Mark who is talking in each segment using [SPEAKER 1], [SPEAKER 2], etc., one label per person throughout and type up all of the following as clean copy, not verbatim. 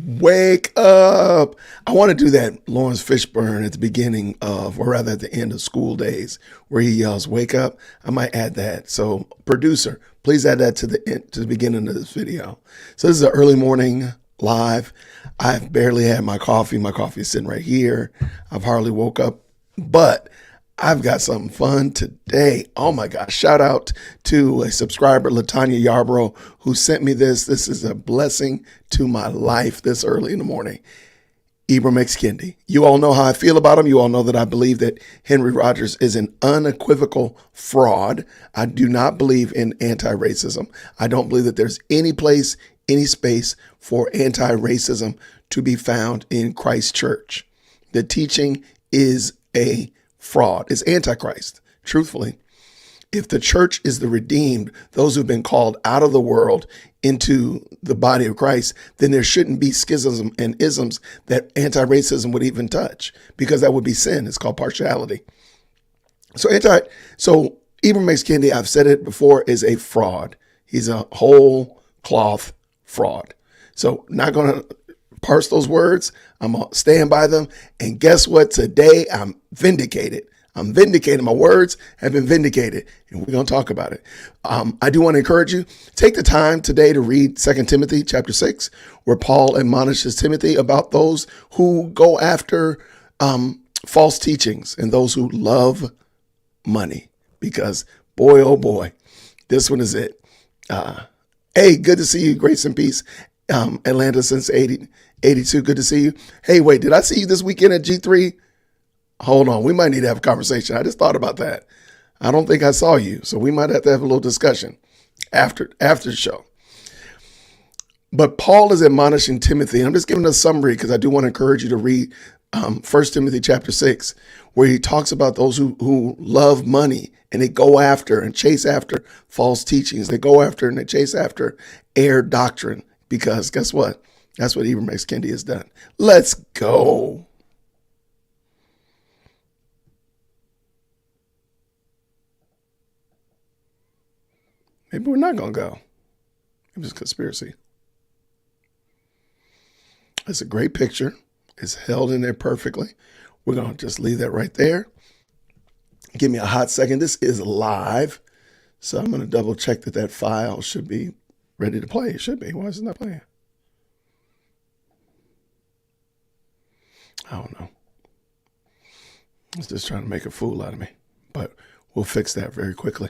[SPEAKER 1] Wake up. I want to do that Lawrence Fishburne at the beginning of, or rather at the end of school days, where he yells, wake up. I might add that. So producer, please add that to the beginning of this video. So this is an early morning live. I've barely had my coffee. My coffee is sitting right here. I've hardly woke up, but I've got something fun today. Oh my gosh. Shout out to a subscriber, Latanya Yarborough, who sent me this. This is a blessing to my life this early in the morning. Ibram Kendi. You all know how I feel about him. You all know that I believe that Henry Rogers is an unequivocal fraud. I do not believe in anti-racism. I don't believe that there's any place, any space for anti-racism to be found in Christ's church. The teaching is a fraud. It's antichrist. Truthfully, if the church is the redeemed, those who've been called out of the world into the body of Christ, then there shouldn't be schisms and isms that anti-racism would even touch, because that would be sin. It's called partiality. So Ibram Kendi, I've said it before, is a fraud. He's a whole cloth fraud. So not going to parse those words. I'm going to stand by them. And guess what? Today, I'm vindicated. I'm vindicated. My words have been vindicated. And we're going to talk about it. I do want to encourage you, take the time today to read 2 Timothy chapter 6, where Paul admonishes Timothy about those who go after false teachings and those who love money. Because boy, oh boy, this one is it. Hey, good to see you. Grace and peace. Atlanta since 82. Good to see you. Hey, wait, did I see you this weekend at G3? Hold on. We might need to have a conversation. I just thought about that. I don't think I saw you. So we might have to have a little discussion after the show. But Paul is admonishing Timothy. I'm just giving a summary because I do want to encourage you to read 1 Timothy chapter 6, where he talks about those who love money and they go after and chase after false teachings. They go after and they chase after error doctrine, because guess what? That's what Ibram Kendi has done. Let's go. Maybe we're not going to go. It was a conspiracy. It's a great picture. It's held in there perfectly. We're going to just leave that right there. Give me a hot second. This is live. So I'm going to double check that that file should be ready to play. It should be. Why is it not playing? I don't know. It's just trying to make a fool out of me. But we'll fix that very quickly.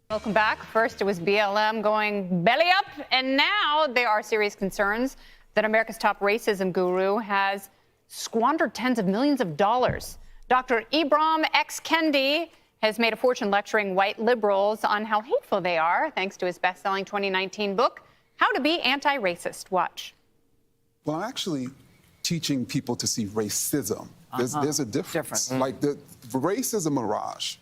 [SPEAKER 2] Welcome back. First, it was BLM going belly up, and now there are serious concerns that America's top racism guru has squandered tens of millions of dollars. Dr. Ibram Kendi has made a fortune lecturing white liberals on how hateful they are, thanks to his best-selling 2019 book, How to Be Anti-Racist. Watch.
[SPEAKER 3] Well, I'm actually teaching people to see racism. There's a difference. Like the race is a mirage,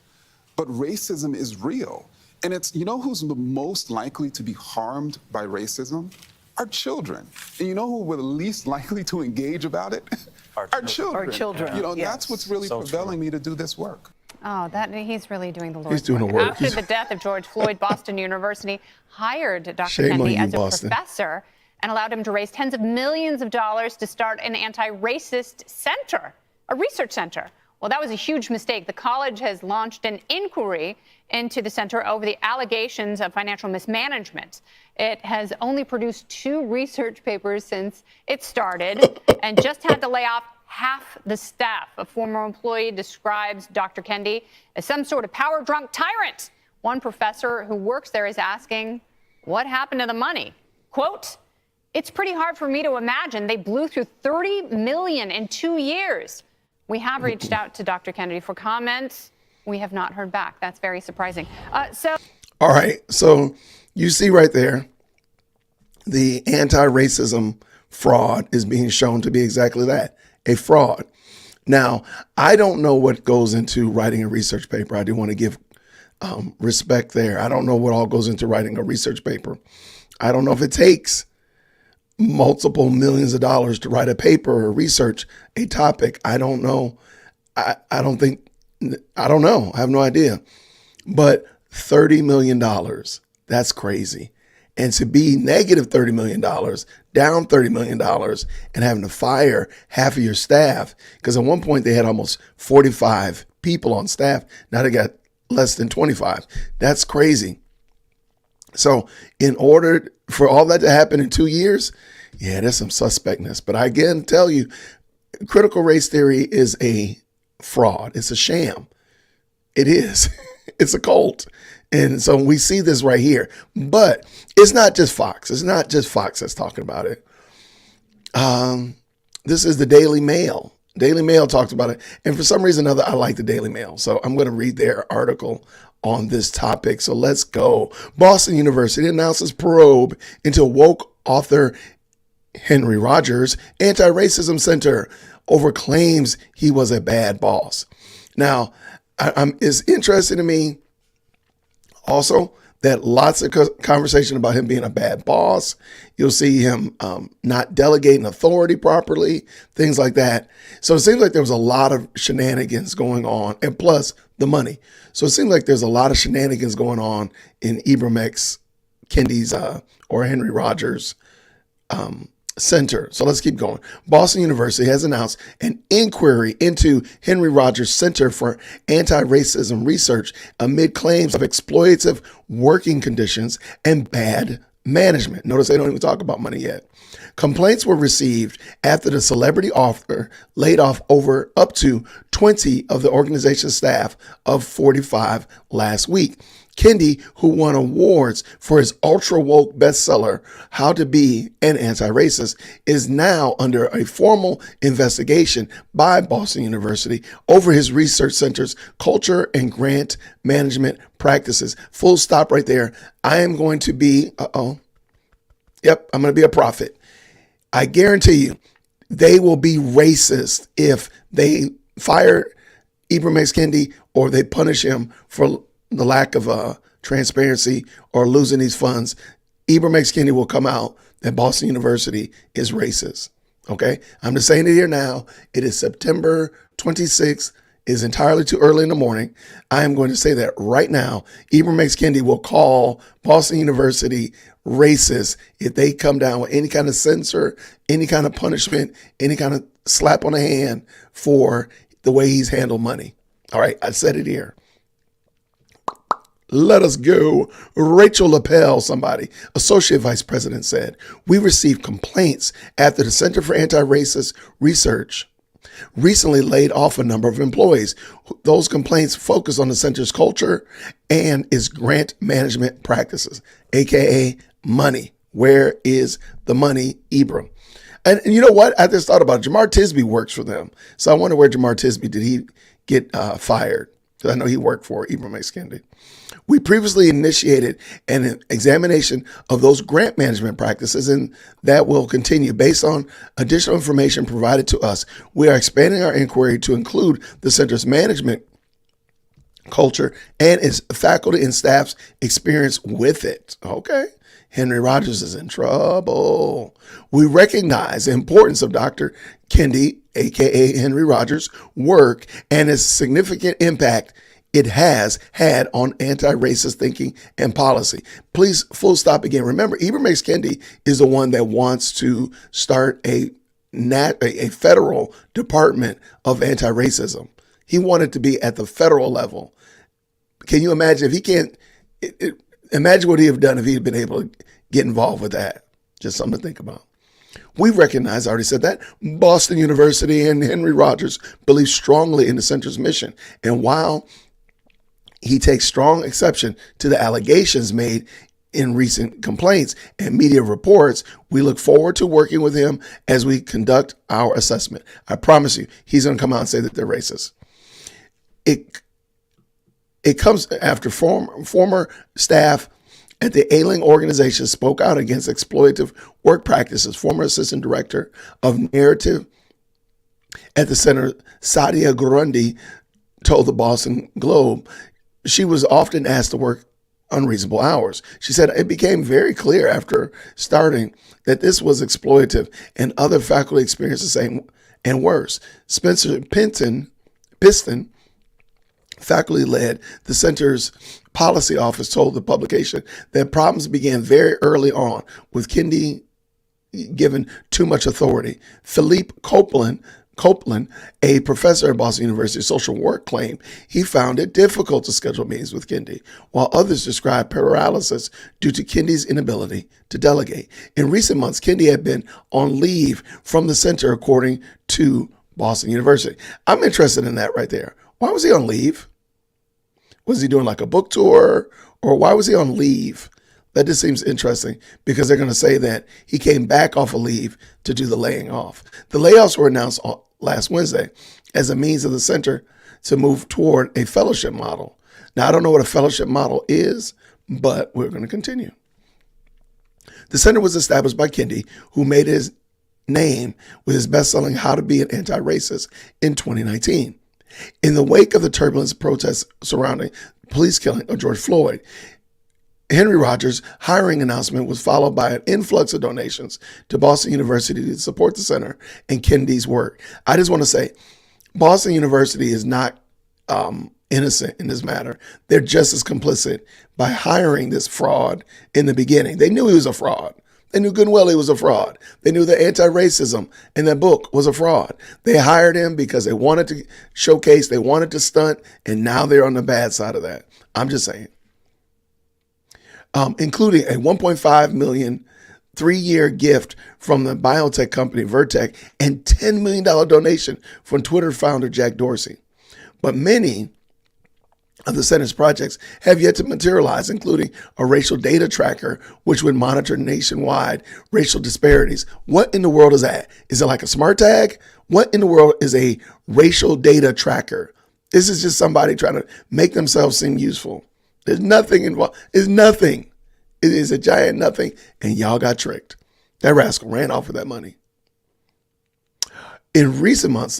[SPEAKER 3] but racism is real. And it's, you know who's the most likely to be harmed by racism? Our children. And you know who were the least likely to engage about it? Our children.
[SPEAKER 2] Our children.
[SPEAKER 3] You know,
[SPEAKER 2] yes.
[SPEAKER 3] That's what's really propelling me to do this work.
[SPEAKER 2] Oh, he's really doing the Lord's
[SPEAKER 1] He's doing the work.
[SPEAKER 2] After the death of George Floyd, Boston University hired Dr. Kendi as a professor and allowed him to raise tens of millions of dollars to start an anti-racist center, a research center. Well, that was a huge mistake. The college has launched an inquiry into the center over the allegations of financial mismanagement. It has only produced 2 research papers since it started and just had to lay off half the staff. A former employee describes Dr. Kendi as some sort of power-drunk tyrant. One professor who works there is asking, what happened to the money? Quote, it's pretty hard for me to imagine. They blew through $30 million in 2 years. We have reached out to Dr. Kendi for comments. We have not heard back. That's very surprising.
[SPEAKER 1] All right. So you see right there, the anti-racism fraud is being shown to be exactly that, a fraud. Now, I don't know what goes into writing a research paper. I do want to give respect there. I don't know what all goes into writing a research paper. I don't know if it takes multiple millions of dollars to write a paper or research a topic. I don't know. I don't know. I have no idea. But $30 million That's crazy. And to be negative $30 million, down $30 million, and having to fire half of your staff, because at one point they had almost 45 people on staff. Now they got less than 25. That's crazy. So in order for all that to happen in 2 years, yeah, there's some suspectness. But I again tell you, critical race theory is a fraud. It's a sham. It is. It's a cult. And so we see this right here. But it's not just Fox. It's not just Fox that's talking about it. This is the Daily Mail. Daily Mail talks about it. And for some reason or another, I like the Daily Mail. So I'm going to read their article on this topic. So let's go. Boston University announces probe into woke author Henry Rogers' anti-racism center over claims he was a bad boss. Now, it's interesting to me also that lots of conversation about him being a bad boss. You'll see him not delegating authority properly, things like that. So it seems like there was a lot of shenanigans going on, and plus the money. So it seems like there's a lot of shenanigans going on in Ibram X. Kendi's or Henry Rogers' center. So let's keep going. Boston University has announced an inquiry into Henry Rogers Center for Anti-Racism Research amid claims of exploitative working conditions and bad management. Notice they don't even talk about money yet. Complaints were received after the celebrity author laid off up to 20 of the organization's staff of 45 last week. Kendi, who won awards for his ultra-woke bestseller, How to Be an Anti-Racist, is now under a formal investigation by Boston University over his research center's culture and grant management practices. Full stop right there. I am going to be, I'm going to be a prophet. I guarantee you, they will be racist if they fire Ibram X. Kendi or they punish him for the lack of transparency or losing these funds. Ibram X. Kendi will come out that Boston University is racist. Okay? I'm just saying it here now. It is September 26th. It is entirely too early in the morning. I am going to say that right now. Ibram X. Kendi will call Boston University racist if they come down with any kind of censure, any kind of punishment, any kind of slap on the hand for the way he's handled money. All right, I said it here. Let us go. Rachel LaPelle, somebody, Associate Vice President, said, we received complaints after the Center for Anti-Racist Research recently laid off a number of employees. Those complaints focus on the center's culture and its grant management practices, aka money. Where is the money, Ibram? And you know what? I just thought about it. Jamar Tisby works for them. So I wonder where Jamar Tisby, did he get fired? Because I know he worked for Ibram X. Kendi. We previously initiated an examination of those grant management practices, and that will continue. Based on additional information provided to us, we are expanding our inquiry to include the center's management culture and its faculty and staff's experience with it. Okay. Henry Rogers is in trouble. We recognize the importance of Dr. Kendi, aka Henry Rogers' work and its significant impact it has had on anti-racist thinking and policy. Please, full stop again. Remember, Ibram X. Kendi is the one that wants to start a federal department of anti-racism. He wanted to be at the federal level. Can you imagine if he can't? Imagine what he'd have done if he had been able to get involved with that. Just something to think about. We recognize, I already said that, Boston University and Henry Rogers believe strongly in the center's mission. And while he takes strong exception to the allegations made in recent complaints and media reports, we look forward to working with him as we conduct our assessment. I promise you, he's going to come out and say that they're racist. It comes after former staff at the Ailing organization spoke out against exploitative work practices. Former assistant director of narrative at the center, Sadia Grundy, told the Boston Globe she was often asked to work unreasonable hours. She said it became very clear after starting that this was exploitative, and other faculty experienced the same and worse. Spencer Piston Faculty led, the center's policy office told the publication that problems began very early on, with Kendi given too much authority. Philippe Copeland, a professor at Boston University social work, claimed he found it difficult to schedule meetings with Kendi, while others described paralysis due to Kendi's inability to delegate. In recent months, Kendi had been on leave from the center, according to Boston University. I'm interested in that right there. Why was he on leave? Was he doing like a book tour, or why was he on leave? That just seems interesting, because they're going to say that he came back off of leave to do the laying off. The layoffs were announced last Wednesday as a means of the center to move toward a fellowship model. Now, I don't know what a fellowship model is, but we're going to continue. The center was established by Kendi, who made his name with his best-selling How to Be an Anti-Racist in 2019. In the wake of the turbulent protests surrounding the police killing of George Floyd, Henry Rogers' hiring announcement was followed by an influx of donations to Boston University to support the center and Kendi's work. I just want to say, Boston University is not innocent in this matter. They're just as complicit by hiring this fraud in the beginning. They knew he was a fraud. They knew good and well he was a fraud. They knew the anti-racism in that book was a fraud. They hired him because they wanted to showcase, they wanted to stunt, and now they're on the bad side of that. I'm just saying. Including a $1.5 million 3-year gift from the biotech company Vertex and $10 million donation from Twitter founder Jack Dorsey. But many of the center's projects have yet to materialize, including a racial data tracker, which would monitor nationwide racial disparities. What in the world is that? Is it like a smart tag? What in the world is a racial data tracker? This is just somebody trying to make themselves seem useful. There's nothing involved. It's nothing. It is a giant nothing, and y'all got tricked. That rascal ran off with that money. In recent months,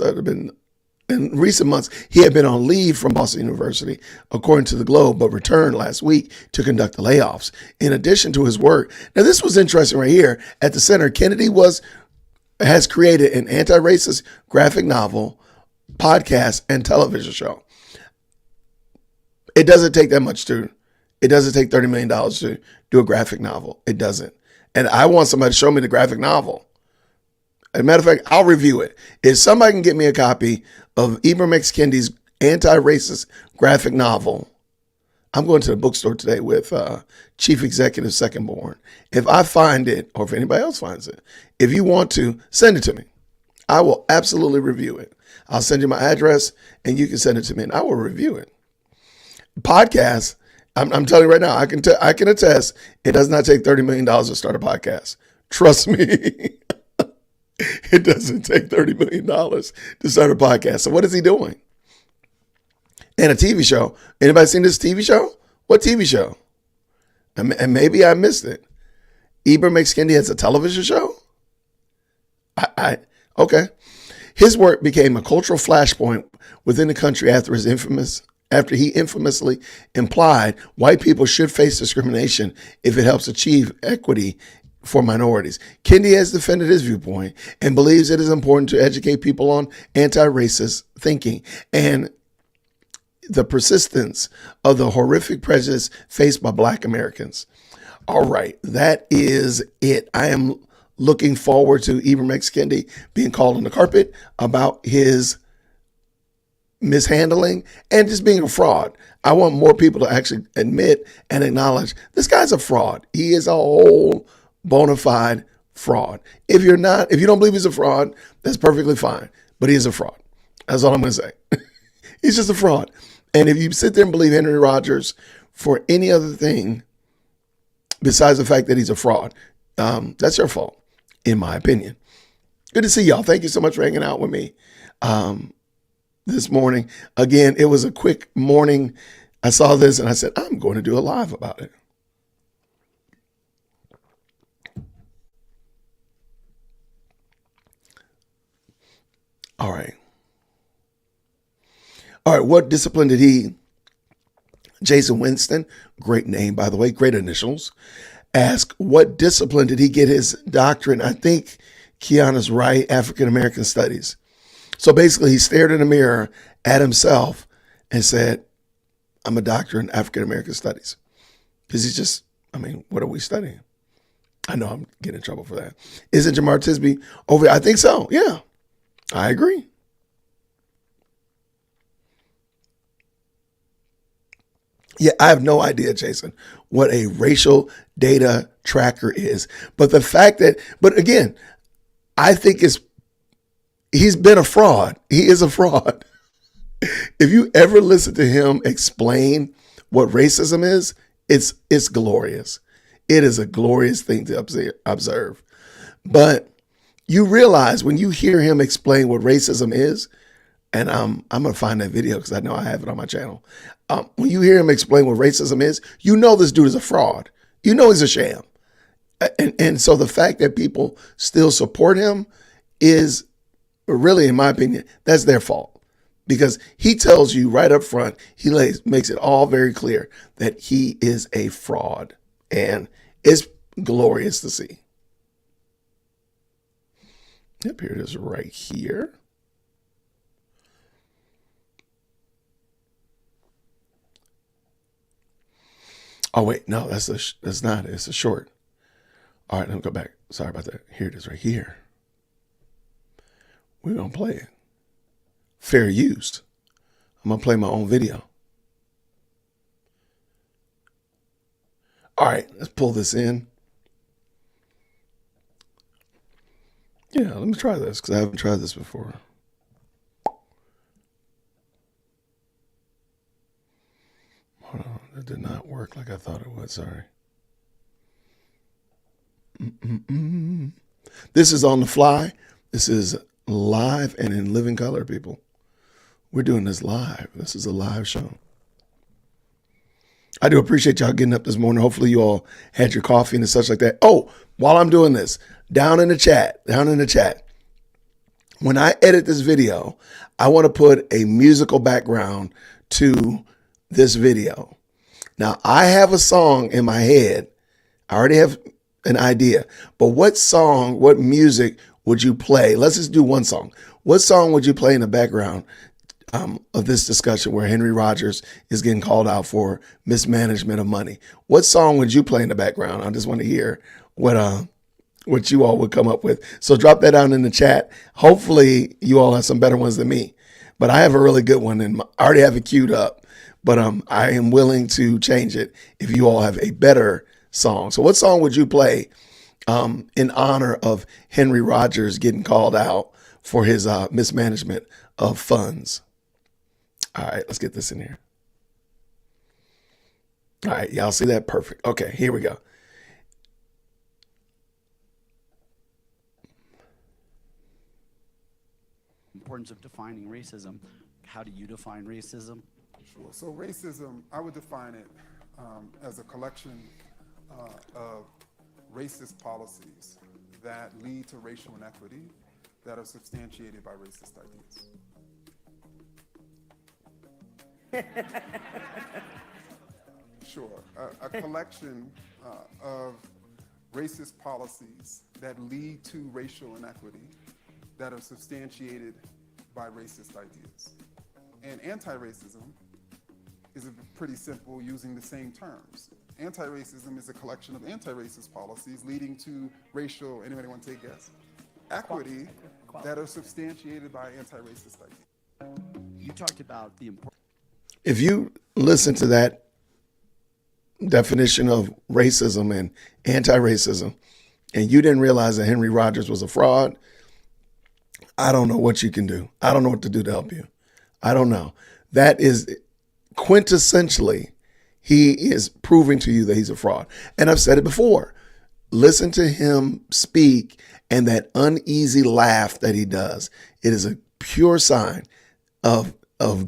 [SPEAKER 1] he had been on leave from Boston University, according to the Globe, but returned last week to conduct the layoffs. In addition to his work, now this was interesting right here at the center. Kendi has created an anti-racist graphic novel, podcast, and television show. It doesn't take that much it doesn't take $30 million to do a graphic novel. It doesn't. And I want somebody to show me the graphic novel. As a matter of fact, I'll review it. If somebody can get me a copy of Ibram X. Kendi's anti-racist graphic novel, I'm going to the bookstore today with Chief Executive Second Born. If I find it, or if anybody else finds it, if you want to, send it to me. I will absolutely review it. I'll send you my address, and you can send it to me, and I will review it. Podcast, I'm telling you right now, I can attest, it does not take $30 million to start a podcast. Trust me. It doesn't take $30 million to start a podcast. So what is he doing? And a TV show. Anybody seen this TV show? What TV show? And maybe I missed it. Ibram X. Kendi has a television show? Okay. His work became a cultural flashpoint within the country after he infamously implied white people should face discrimination if it helps achieve equity for minorities. Kendi has defended his viewpoint and believes it is important to educate people on anti-racist thinking and the persistence of the horrific prejudice faced by Black Americans. All right, that is it. I am looking forward to Ibram X. Kendi being called on the carpet about his mishandling and just being a fraud. I want more people to actually admit and acknowledge this guy's a fraud. He is a whole bona fide fraud. If you don't believe he's a fraud, that's perfectly fine. But he is a fraud. That's all I'm going to say. He's just a fraud. And if you sit there and believe Henry Rogers for any other thing besides the fact that he's a fraud, that's your fault, in my opinion. Good to see y'all. Thank you so much for hanging out with me this morning. Again, it was a quick morning. I saw this and I said, I'm going to do a live about it. All right. What discipline did Jason Winston, great name, by the way, great initials, ask, what discipline did he get his doctorate? I think Kiana's right, African American Studies. So basically he stared in the mirror at himself and said, I'm a doctor in African American studies. Because he's just, I mean, what are we studying? I know I'm getting in trouble for that. Isn't Jamar Tisby over? I think so. Yeah, I agree. Yeah, I have no idea, Jason, what a racial data tracker is. But the fact that, but again, I think he's been a fraud. He is a fraud. If you ever listen to him explain what racism is, it's glorious. It is a glorious thing to observe. But you realize when you hear him explain what racism is, and I'm going to find that video because I know I have it on my channel. When you hear him explain what racism is, you know this dude is a fraud. You know he's a sham. And so the fact that people still support him is really, in my opinion, that's their fault. Because he tells you right up front, he makes it all very clear that he is a fraud. And it's glorious to see. Yep, here it is right here. Oh, wait, no, that's not it. It's a short. All right, let me go back. Sorry about that. Here it is right here. We're going to play it. Fair used. I'm going to play my own video. All right, let's pull this in. Yeah, let me try this because I haven't tried this before. Hold on, that did not work like I thought it would. Sorry. This is on the fly. This is live and in living color, people. We're doing this live. This is a live show. I do appreciate y'all getting up this morning. Hopefully you all had your coffee and such like that. Oh, while I'm doing this, down in the chat, when I edit this video, I want to put a musical background to this video. Now, I have a song in my head. I already have an idea. But what song, what music would you play? Let's just do one song. What song would you play in the background of this discussion where Henry Rogers is getting called out for mismanagement of money? What song would you play in the background? I just want to hear what you all would come up with. So drop that down in the chat. Hopefully you all have some better ones than me. But I have a really good one, and I already have it queued up. But I am willing to change it if you all have a better song. So what song would you play in honor of Henry Rogers getting called out for his mismanagement of funds? All right, let's get this in here. All right, y'all see that? Perfect. Okay, here we go.
[SPEAKER 4] Importance of defining racism. How do you define racism?
[SPEAKER 3] Sure. So racism, I would define it as a collection of racist policies that lead to racial inequity that are substantiated by racist ideas. Sure. A collection of racist policies that lead to racial inequity that are substantiated by racist ideas. And anti-racism is pretty simple, using the same terms. Anti-racism is a collection of anti-racist policies leading to racial, anybody want to take a guess? Equity that are substantiated by anti-racist ideas.
[SPEAKER 4] You talked about the importance.
[SPEAKER 1] If you listen to that definition of racism and anti-racism, and you didn't realize that Henry Rogers was a fraud, I don't know what you can do. I don't know what to do to help you. I don't know. That is quintessentially, he is proving to you that he's a fraud. And I've said it before. Listen to him speak and that uneasy laugh that he does. It is a pure sign of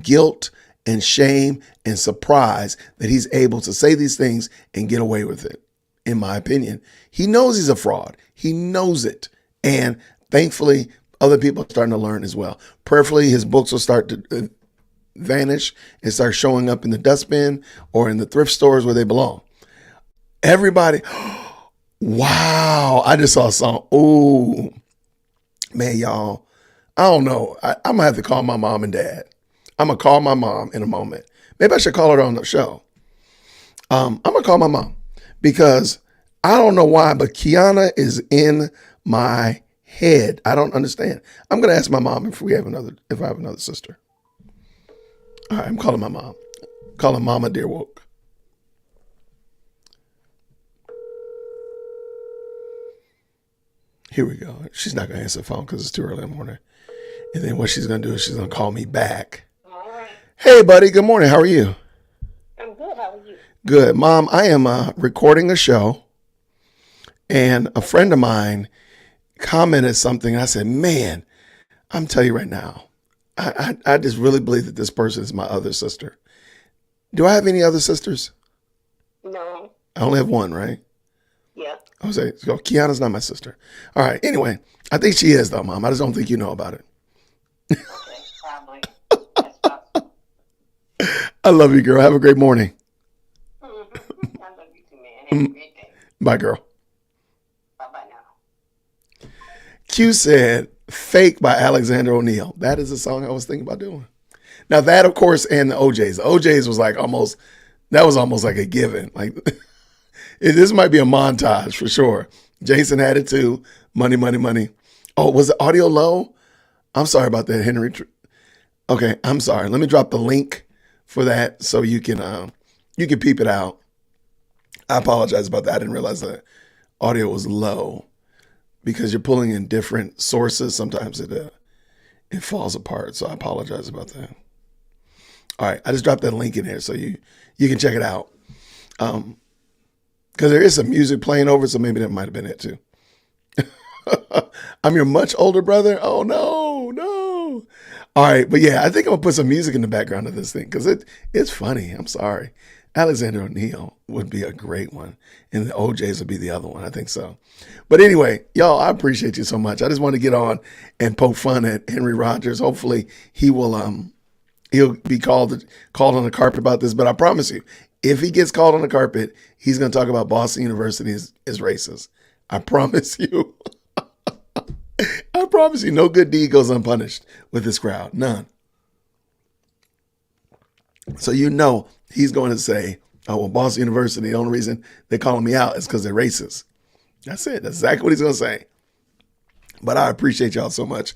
[SPEAKER 1] guilt and shame and surprise that he's able to say these things and get away with it. In my opinion, he knows he's a fraud. He knows it. And thankfully, other people are starting to learn as well. Prayerfully, his books will start to vanish and start showing up in the dustbin or in the thrift stores where they belong. Everybody, wow, I just saw a song. Oh, man, y'all, I don't know. I'm going to have to call my mom and dad. I'm going to call my mom in a moment. Maybe I should call her on the show. I'm going to call my mom because I don't know why, but Kiana is in my head. I don't understand. I'm going to ask my mom if I have another sister. All right, I'm calling my mom. Calling Mama Dear Woke. Here we go. She's not going to answer the phone because it's too early in the morning. And then what she's going to do is she's going to call me back.
[SPEAKER 5] All right.
[SPEAKER 1] Hey, buddy. Good morning. How are you?
[SPEAKER 5] I'm good. How are you?
[SPEAKER 1] Good. Mom, I am recording a show. And a friend of mine commented something. And I said, man, I'm telling you right now, I just really believe that this person is my other sister. Do I have any other sisters?
[SPEAKER 5] No.
[SPEAKER 1] I only have one, right?
[SPEAKER 5] Yeah.
[SPEAKER 1] I was saying, so Kiana's not my sister. All right. Anyway, I think she is though, Mom. I just don't think you know about it.
[SPEAKER 5] Okay. Probably. That's possible.
[SPEAKER 1] I love you, girl. Have a great morning.
[SPEAKER 5] I love you too, man. Have a great day.
[SPEAKER 1] Bye, girl.
[SPEAKER 5] Bye-bye now.
[SPEAKER 1] Q said, Fake by Alexander O'Neal. That is a song I was thinking about doing. Now that, of course, and the OJs. The OJs was almost like a given. Like, this might be a montage for sure. Jason had it too. Money, money, money. Oh, was the audio low? I'm sorry about that, Henry. Okay, I'm sorry. Let me drop the link for that so you can peep it out. I apologize about that. I didn't realize the audio was low because you're pulling in different sources. Sometimes it falls apart. So I apologize about that. All right, I just dropped that link in here so you can check it out. Because there is some music playing over, so maybe that might have been it too. I'm your much older brother. Oh no. All right, but yeah, I think I'm gonna put some music in the background of this thing because it's funny. I'm sorry. Alexander O'Neal would be a great one, and the OJs would be the other one. I think so. But anyway, y'all, I appreciate you so much. I just want to get on and poke fun at Henry Rogers. Hopefully, he'll be called on the carpet about this. But I promise you, if he gets called on the carpet, he's going to talk about Boston University is racist. I promise you. I promise you, no good deed goes unpunished with this crowd. None. So he's going to say, oh, well, Boston University, the only reason they're calling me out is because they're racist. That's it. That's exactly what he's going to say. But I appreciate y'all so much.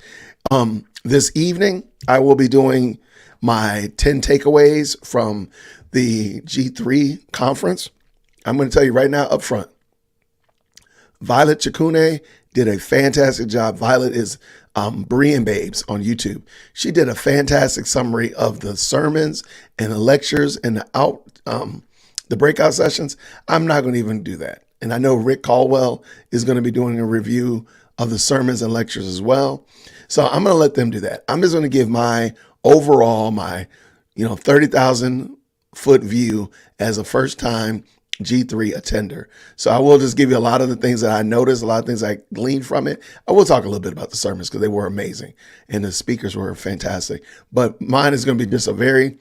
[SPEAKER 1] This evening, I will be doing my 10 takeaways from the G3 conference. I'm going to tell you right now up front, Violet Chakune did a fantastic job. Violet is Berean Babes on YouTube. She did a fantastic summary of the sermons and the lectures and the breakout sessions. I'm not going to even do that. And I know Rick Caldwell is going to be doing a review of the sermons and lectures as well. So I'm going to let them do that. I'm just going to give my overall, 30,000 foot view as a first time G3 attender. So I will just give you a lot of the things that I noticed, a lot of things I gleaned from it. I will talk a little bit about the sermons because they were amazing and the speakers were fantastic. But mine is going to be just a very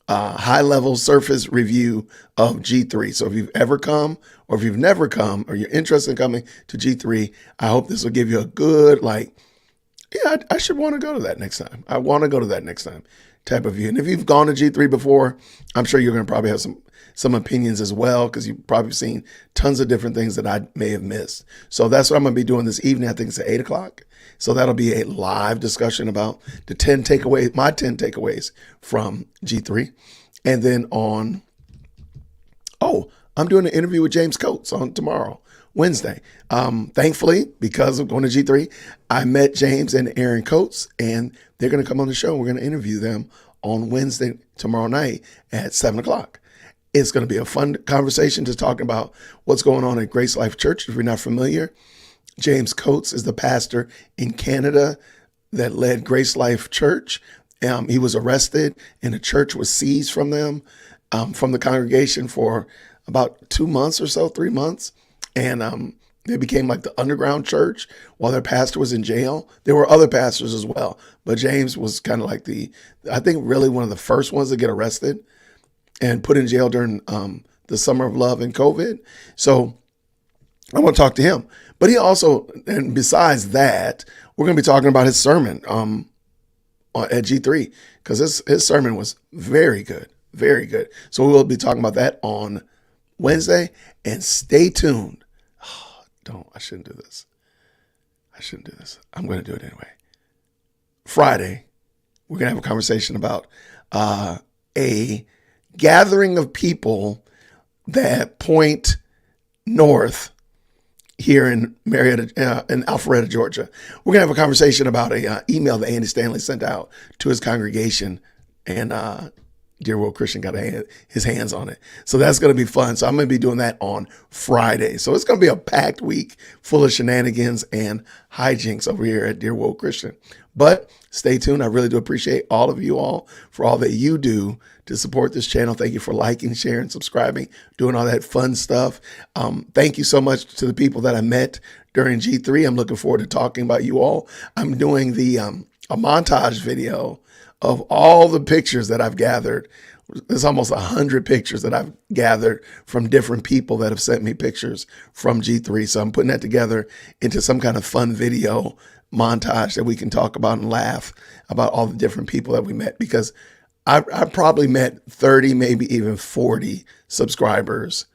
[SPEAKER 1] high level surface review of G3. So if you've ever come or if you've never come or you're interested in coming to G3, I hope this will give you a good, I should want to go to that next time. I want to go to that next time type of view. And if you've gone to G3 before, I'm sure you're going to probably have some opinions as well because you've probably seen tons of different things that I may have missed. So that's what I'm going to be doing this evening. I think it's at 8 o'clock. So that'll be a live discussion about the 10 takeaways, my 10 takeaways from G3. And then I'm doing an interview with James Coates on tomorrow, Wednesday. Thankfully, because of going to G3, I met James and Aaron Coates, and they're going to come on the show. We're going to interview them on Wednesday, tomorrow night at 7 o'clock. It's going to be a fun conversation just talking about what's going on at Grace Life Church. If you're not familiar, James Coates is the pastor in Canada that led Grace Life Church. He was arrested and the church was seized from them, from the congregation for about 2 months or so, 3 months. And they became like the underground church while their pastor was in jail. There were other pastors as well, but James was kind of like I think really one of the first ones to get arrested and put in jail during the summer of love and COVID. So I want to talk to him. But he also, and besides that, we're going to be talking about his sermon at G3 because his sermon was very good, very good. So we will be talking about that on Wednesday, and stay tuned. I shouldn't do this. I'm going to do it anyway. Friday, we're going to have a conversation about a gathering of people that point north here in Marietta, in Alpharetta, Georgia. We're going to have a conversation about a email that Andy Stanley sent out to his congregation, and Dear World Christian got his hands on it. So that's going to be fun. So I'm going to be doing that on Friday. So it's going to be a packed week full of shenanigans and hijinks over here at Dear World Christian. But stay tuned. I really do appreciate all of you all for all that you do to support this channel. Thank you for liking, sharing, subscribing, doing all that fun stuff. Thank you so much to the people that I met during G3. I'm looking forward to talking about you all. I'm doing the a montage video of all the pictures that I've gathered. There's almost 100 pictures that I've gathered from different people that have sent me pictures from G3. So I'm putting that together into some kind of fun video montage that we can talk about and laugh about all the different people that we met, because I probably met 30, maybe even 40 subscribers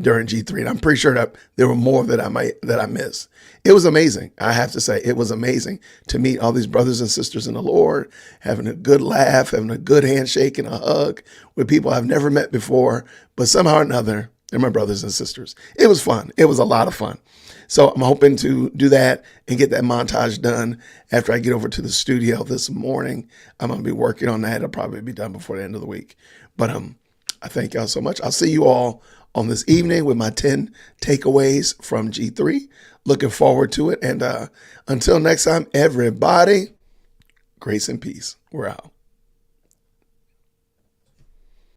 [SPEAKER 1] during G3. And I'm pretty sure that there were more that I missed. It was amazing. I have to say, it was amazing to meet all these brothers and sisters in the Lord, having a good laugh, having a good handshake and a hug with people I've never met before, but somehow or another, they're my brothers and sisters. It was fun. It was a lot of fun. So I'm hoping to do that and get that montage done after I get over to the studio this morning. I'm going to be working on that. It'll probably be done before the end of the week. But I thank y'all so much. I'll see you all on this evening with my 10 takeaways from G3. Looking forward to it. And until next time, everybody, grace and peace. We're out.